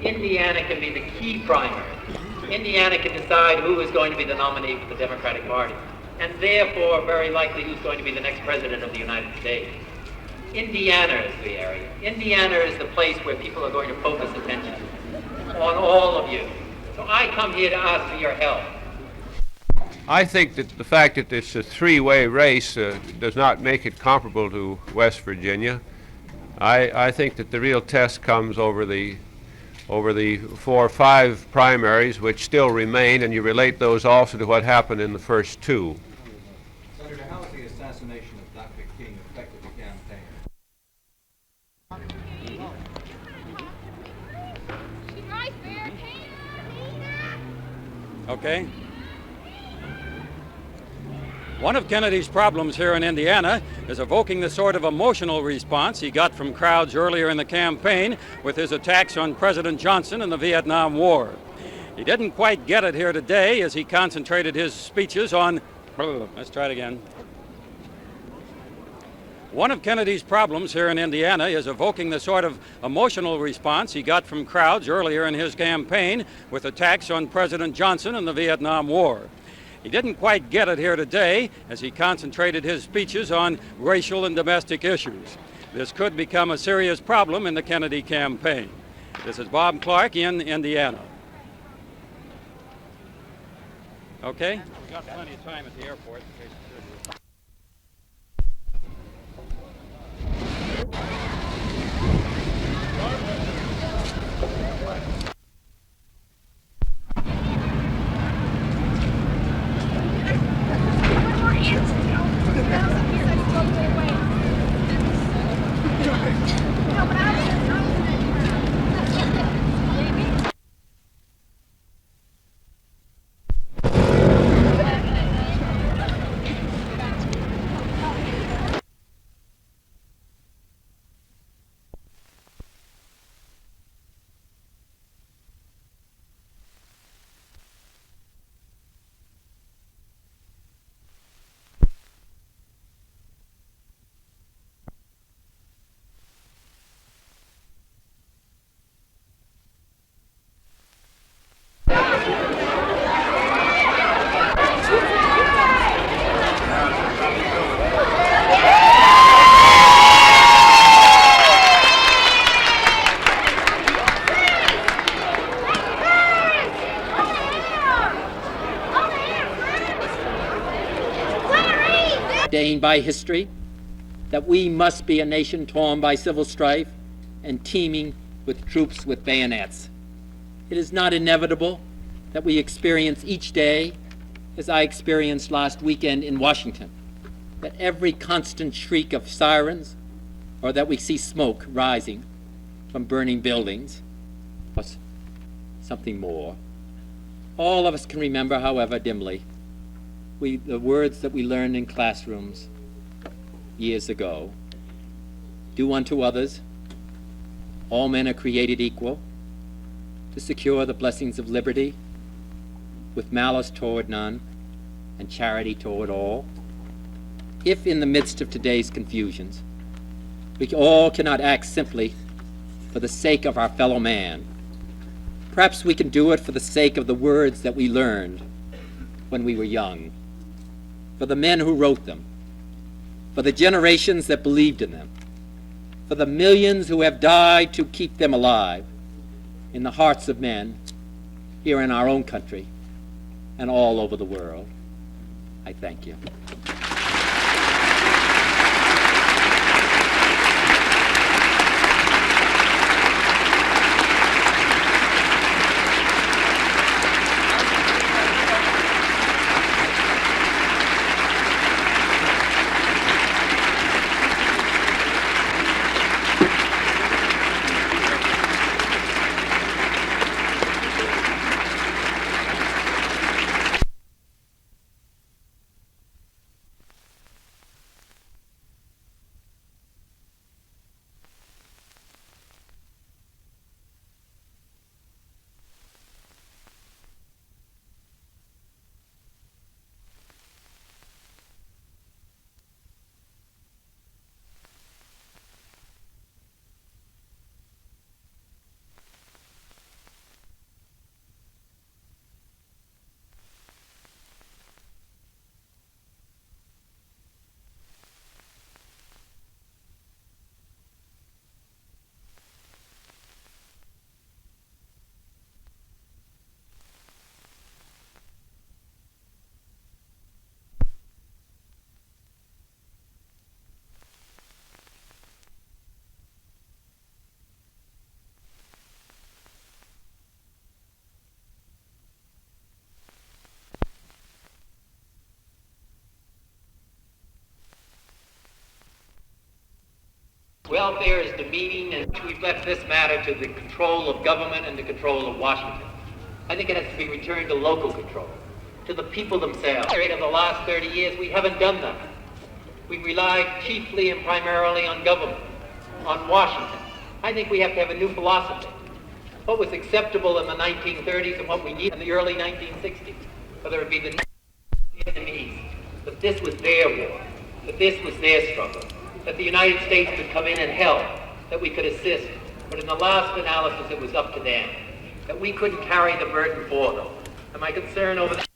Indiana can be the key primary. Indiana can decide who is going to be the nominee for the Democratic Party, and therefore very likely who's going to be the next president of the United States. Indiana is the area. Indiana is the place where people are going to focus attention on all of you. So I come here to ask for your help. I think that the fact that it's a three-way race does not make it comparable to West Virginia. I think that the real test comes over the 4 or 5 primaries which still remain, and you relate those also to what happened in the first 2. Senator, how has the assassination of Dr. King affected the campaign? Okay. One of Kennedy's problems here in Indiana is evoking the sort of emotional response he got from crowds earlier in the campaign with his attacks on President Johnson and the Vietnam War. He didn't quite get it here today as he concentrated his speeches on... Let's try it again. One of Kennedy's problems here in Indiana is evoking the sort of emotional response he got from crowds earlier in his campaign with attacks on President Johnson and the Vietnam War. He didn't quite get it here today as he concentrated his speeches on racial and domestic issues. This could become a serious problem in the Kennedy campaign. This is Bob Clark in Indiana. Okay? We've got plenty of time at the airport. Ordained by history that we must be a nation torn by civil strife and teeming with troops with bayonets. It is not inevitable that we experience each day, as I experienced last weekend in Washington, that every constant shriek of sirens or that we see smoke rising from burning buildings was something more. All of us can remember, however dimly, the words that we learned in classrooms years ago. Do unto others. All men are created equal to secure the blessings of liberty with malice toward none and charity toward all. If in the midst of today's confusions, we all cannot act simply for the sake of our fellow man, perhaps we can do it for the sake of the words that we learned when we were young, for the men who wrote them, for the generations that believed in them, for the millions who have died to keep them alive in the hearts of men here in our own country and all over the world. I thank you. Welfare is demeaning, and we've left this matter to the control of government and the control of Washington. I think it has to be returned to local control, to the people themselves. In the last 30 years, we haven't done that. We've relied chiefly and primarily on government, on Washington. I think we have to have a new philosophy. What was acceptable in the 1930s and what we need in the early 1960s, whether it be the Vietnamese, that this was their war, that this was their struggle, that the United States could come in and help, that we could assist, but in the last analysis it was up to them, that we couldn't carry the burden for them. And my concern over that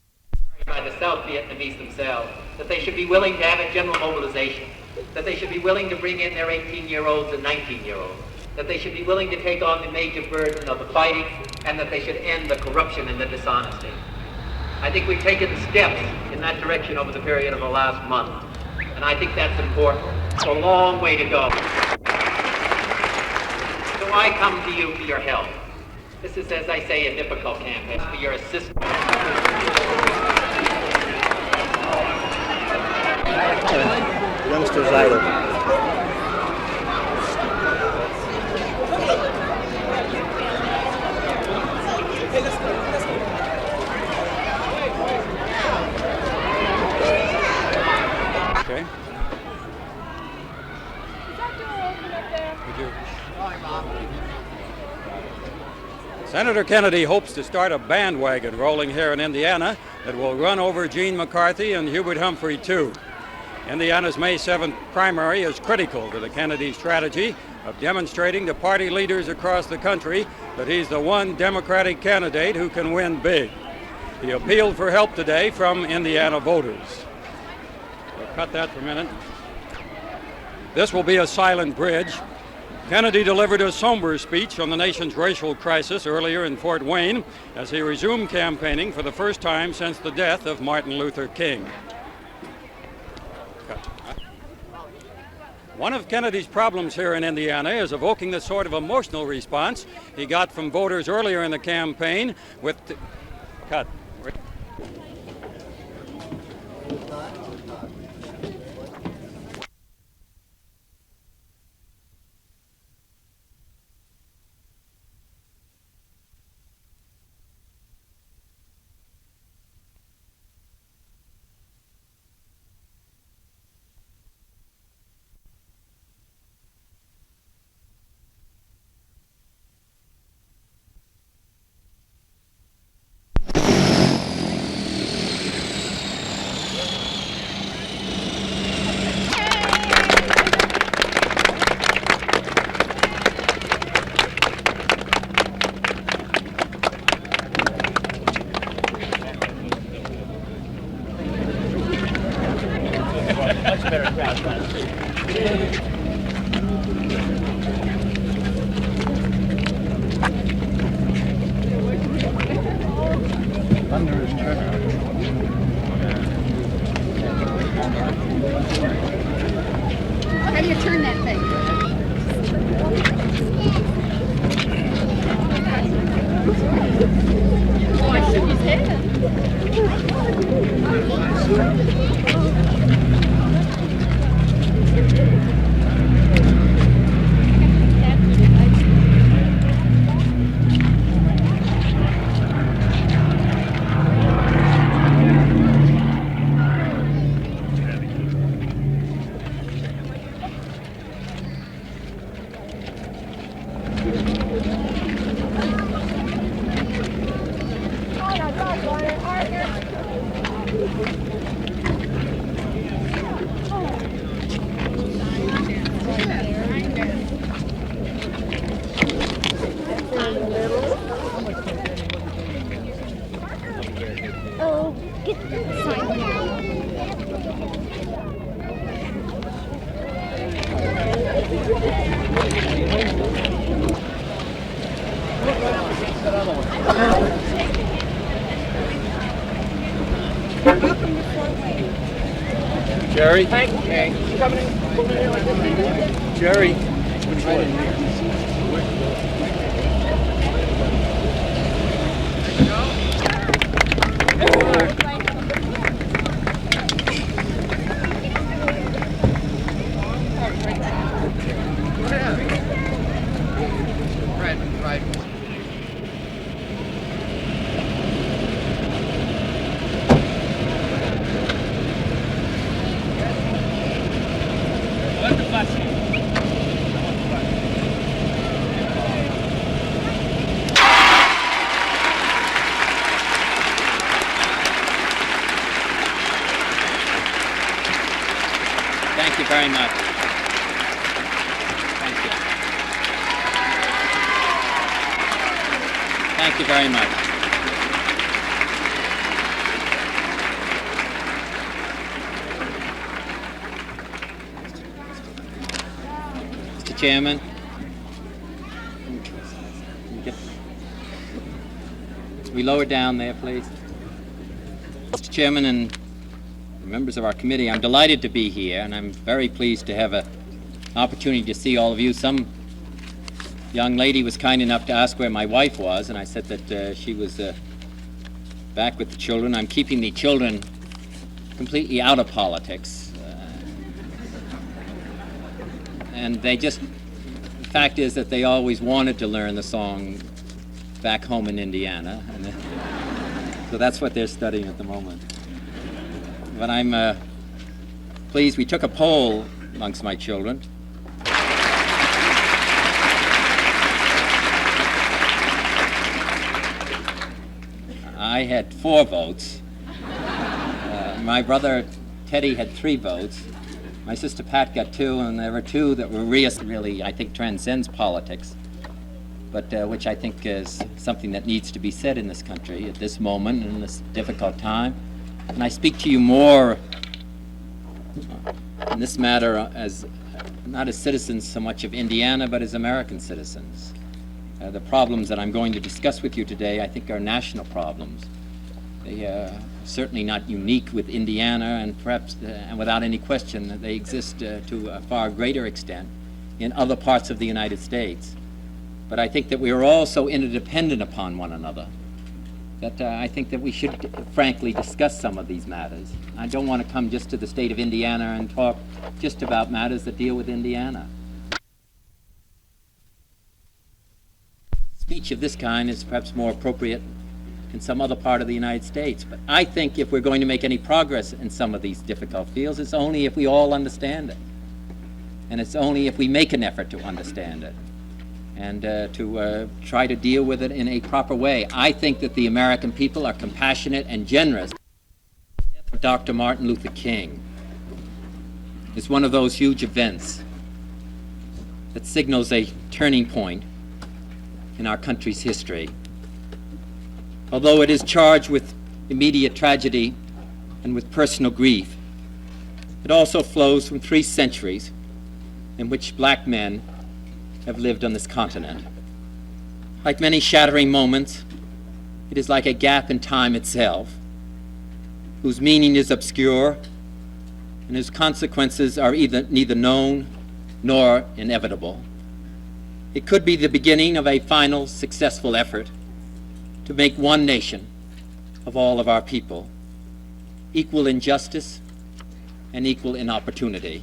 by the South Vietnamese themselves, that they should be willing to have a general mobilization, that they should be willing to bring in their 18-year-olds and 19-year-olds, that they should be willing to take on the major burden of the fighting, and that they should end the corruption and the dishonesty. I think we've taken steps in that direction over the period of the last month, and I think that's important. It's a long way to go. So I come to you for your help. This is, as I say, a difficult campaign, for your assistance. Youngsters Idol. Okay. Senator Kennedy hopes to start a bandwagon rolling here in Indiana that will run over Gene McCarthy and Hubert Humphrey, too. Indiana's May 7th primary is critical to the Kennedy strategy of demonstrating to party leaders across the country that he's the one Democratic candidate who can win big. He appealed for help today from Indiana voters. We'll cut that for a minute. This will be a silent bridge. Kennedy delivered a somber speech on the nation's racial crisis earlier in Fort Wayne as he resumed campaigning for the first time since the death of Martin Luther King. One of Kennedy's problems here in Indiana is evoking the sort of emotional response he got from voters earlier in the campaign with... Cut. How do you turn that thing? Oh, I shook his head. Oh, get that sign down. Jerry? Jerry? Which way? Thank you very much. Thank you. Thank you very much. Mr. Chairman. We lower down there, please. Mr. Chairman and members of our committee, I'm delighted to be here, and I'm very pleased to have an opportunity to see all of you. Some young lady was kind enough to ask where my wife was, and I said that she was back with the children. I'm keeping the children completely out of politics. And they just, the fact is that they always wanted to learn the song Back Home in Indiana. And so that's what they're studying at the moment. But I'm pleased. We took a poll amongst my children. I had 4 votes. My brother Teddy had 3 votes. My sister Pat got 2, and there were 2 that were really, I think, transcends politics, but which I think is something that needs to be said in this country at this moment, in this difficult time. And I speak to you more in this matter as not as citizens so much of Indiana, but as American citizens. The problems that I'm going to discuss with you today, I think, are national problems. They are certainly not unique with Indiana, and perhaps, and without any question, they exist to a far greater extent in other parts of the United States. But I think that we are all so interdependent upon one another that I think that we should frankly discuss some of these matters. I don't want to come just to the state of Indiana and talk just about matters that deal with Indiana. Speech of this kind is perhaps more appropriate in some other part of the United States. But I think if we're going to make any progress in some of these difficult fields, it's only if we all understand it. And it's only if we make an effort to understand it and to try to deal with it in a proper way. I think that the American people are compassionate and generous. The death of Dr. Martin Luther King is one of those huge events that signals a turning point in our country's history. Although it is charged with immediate tragedy and with personal grief, it also flows from 3 centuries in which black men have lived on this continent. Like many shattering moments, it is like a gap in time itself, whose meaning is obscure and whose consequences are neither known nor inevitable. It could be the beginning of a final successful effort to make one nation of all of our people, equal in justice and equal in opportunity.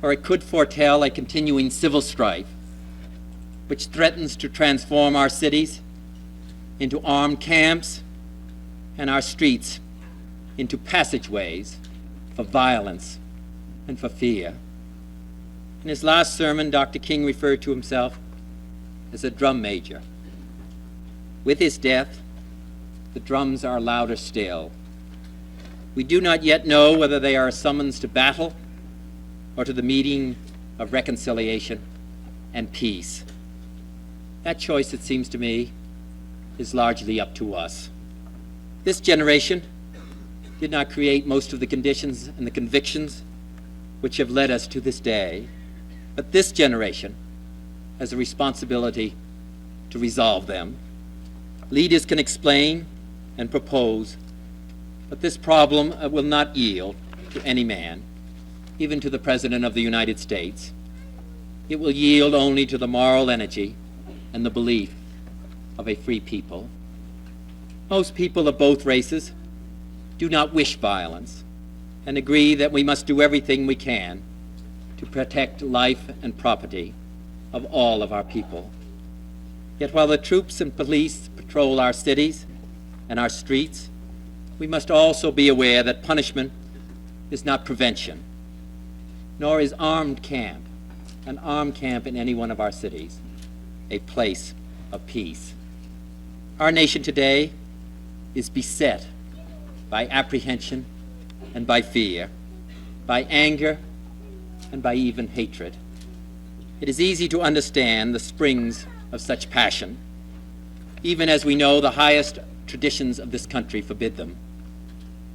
Or it could foretell a continuing civil strife which threatens to transform our cities into armed camps and our streets into passageways for violence and for fear. In his last sermon, Dr. King referred to himself as a drum major. With his death, the drums are louder still. We do not yet know whether they are a summons to battle or to the meeting of reconciliation and peace. That choice, it seems to me, is largely up to us. This generation did not create most of the conditions and the convictions which have led us to this day, but this generation has a responsibility to resolve them. Leaders can explain and propose, but this problem will not yield to any man, even to the President of the United States. It will yield only to the moral energy and the belief of a free people. Most people of both races do not wish violence and agree that we must do everything we can to protect life and property of all of our people. Yet while the troops and police patrol our cities and our streets, we must also be aware that punishment is not prevention, nor is an armed camp in any one of our cities, a place of peace. Our nation today is beset by apprehension and by fear, by anger and by even hatred. It is easy to understand the springs of such passion, even as we know the highest traditions of this country forbid them.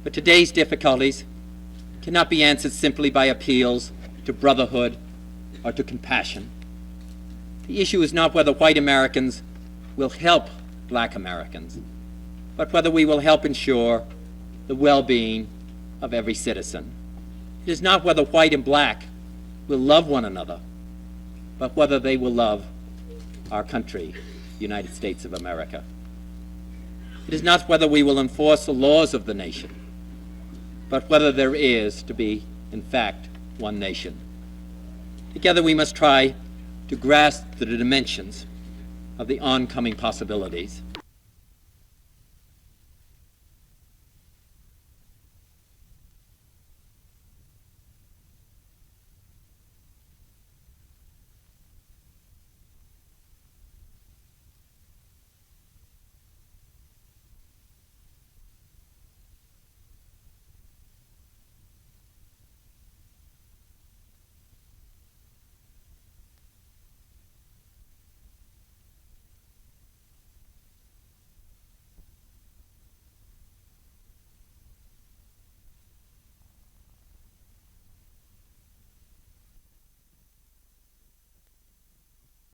But today's difficulties cannot be answered simply by appeals to brotherhood or to compassion. The issue is not whether white Americans will help black Americans, but whether we will help ensure the well-being of every citizen. It is not whether white and black will love one another, but whether they will love our country, the United States of America. It is not whether we will enforce the laws of the nation, but whether there is to be, in fact, one nation. Together we must try to grasp the dimensions of the oncoming possibilities.